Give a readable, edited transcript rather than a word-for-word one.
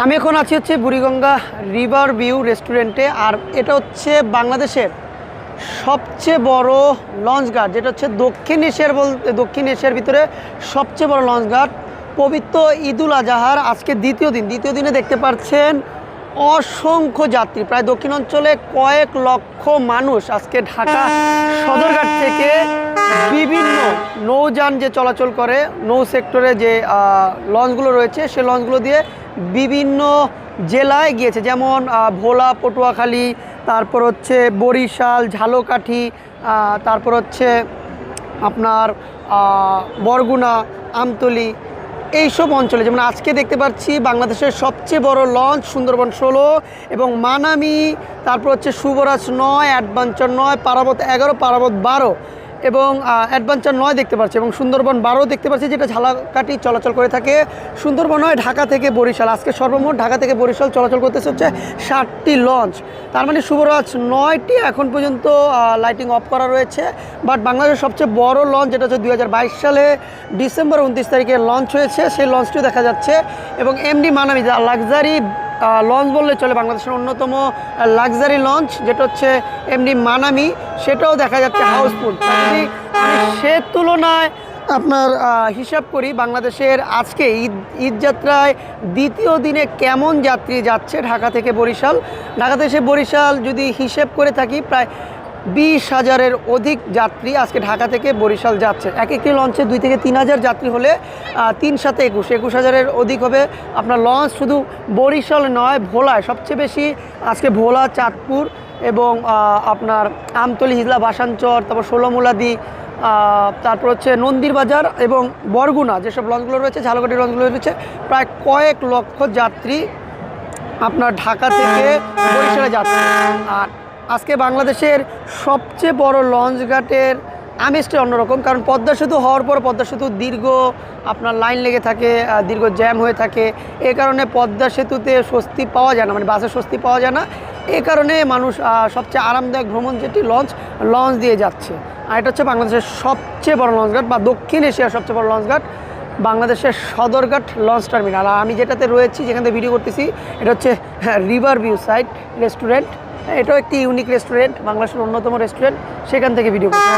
আমি এখন আছি হচ্ছে বুড়িগঙ্গা রিভার ভিউ রেস্টুরেন্টে। আর এটা হচ্ছে বাংলাদেশের সবচেয়ে বড় লঞ্চ ঘাট, যেটা হচ্ছে দক্ষিণ এশিয়ার ভিতরে সবচেয়ে বড় লঞ্চ ঘাট। পবিত্র ঈদুল আজহার আজকে দ্বিতীয় দিনে দেখতে পাচ্ছেন অসংখ্য যাত্রী, প্রায় দক্ষিণ অঞ্চলে কয়েক লক্ষ মানুষ আজকে ঢাকা সদরঘাট থেকে বিভিন্ন নৌযান যে চলাচল করে, নৌ সেক্টরে যে লঞ্চগুলো রয়েছে সে লঞ্চগুলো দিয়ে বিভিন্ন জেলায় গিয়েছে, যেমন ভোলা, পটুয়াখালী, তারপর হচ্ছে বরিশাল, ঝালকাঠি, তারপর হচ্ছে আপনার বরগুনা, আমতলী, এইসব অঞ্চলে। যেমন আজকে দেখতে পাচ্ছি বাংলাদেশের সবচেয়ে বড় লঞ্চ সুন্দরবন 16 এবং মানামি, তারপর হচ্ছে শুভরাজ 9, অ্যাডভেঞ্চার 9, পারাবত 11, পারাবত 12 এবং অ্যাডভেঞ্চার 9 দেখতে পাচ্ছি, এবং সুন্দরবন 12 দেখতে পাচ্ছি, যেটা ঝালকাঠি চলাচল করে থাকে। সুন্দরবন হয় ঢাকা থেকে বরিশাল। আজকে সর্বমোট ঢাকা থেকে বরিশাল চলাচল করতেছে হচ্ছে 60টি লঞ্চ। তার মানে শুভরাজ 9টি এখন পর্যন্ত লাইটিং অফ করা রয়েছে। বাট বাংলাদেশের সবচেয়ে বড় লঞ্চ, যেটা হচ্ছে 2022 সালে ডিসেম্বর 29 তারিখে লঞ্চ হয়েছে, সেই লঞ্চটিও দেখা যাচ্ছে। এবং এমডি মানামি, যা লাক্সারি লঞ্চ বললে চলে, বাংলাদেশের অন্যতম লাক্সারি লঞ্চ যেটা হচ্ছে এমডি মানামি, সেটাও দেখা যাচ্ছে হাউসফুল। যদি আমি সে তুলনায় আপনার হিসাব করি বাংলাদেশের আজকে ঈদ যাত্রায় দ্বিতীয় দিনে কেমন যাত্রী যাচ্ছে ঢাকা থেকে বরিশাল, ঢাকা থেকে বরিশাল যদি হিসেব করে থাকি, প্রায় 20,000-এর অধিক যাত্রী আজকে ঢাকা থেকে বরিশাল যাচ্ছে। এক একটি লঞ্চে 2 থেকে 3,000 যাত্রী হলে 3 সাথে 21,000-এর অধিক হবে আপনার লঞ্চ। শুধু বরিশাল নয়, ভোলায় সবচেয়ে বেশি আজকে, ভোলা, চাঁদপুর এবং আপনার আমতলী, হিজলা, বাসানচর, তারপর ষোলমুলাদি, তারপর হচ্ছে নন্দীর বাজার এবং বরগুনা যেসব লঞ্চগুলো রয়েছে, ঝালকাঠির লঞ্চগুলো রয়েছে, প্রায় কয়েক লক্ষ যাত্রী আপনার ঢাকা থেকে বরিশালে যাচ্ছে। আর আজকে বাংলাদেশের সবচেয়ে বড় লঞ্চ ঘাটের আমেজটা অন্যরকম, কারণ পদ্মা সেতু হওয়ার পর পদ্মা সেতু দীর্ঘ আপনার লাইন লেগে থাকে, দীর্ঘ জ্যাম হয়ে থাকে। এই কারণে পদ্মা সেতুতে স্বস্তি পাওয়া যায় না, মানে বাসে স্বস্তি পাওয়া যায় না। এই কারণে মানুষ সবচেয়ে আরামদায়ক ভ্রমণ যেটি লঞ্চ দিয়ে যাচ্ছে। আর এটা হচ্ছে বাংলাদেশের সবচেয়ে বড় লঞ্চ ঘাট বা দক্ষিণ এশিয়ার সবচেয়ে বড় লঞ্চ ঘাট, বাংলাদেশের সদরঘাট লঞ্চ টার্মিনাল। আর আমি যেটাতে রয়েছি, যেখান থেকে ভিডিও করতেছি, এটা হচ্ছে রিভার ভিউ সাইড রেস্টুরেন্ট। এটাও একটি ইউনিক রেস্টুরেন্ট, বাংলাদেশের অন্যতম রেস্টুরেন্ট, সেখান থেকে ভিডিও করছি।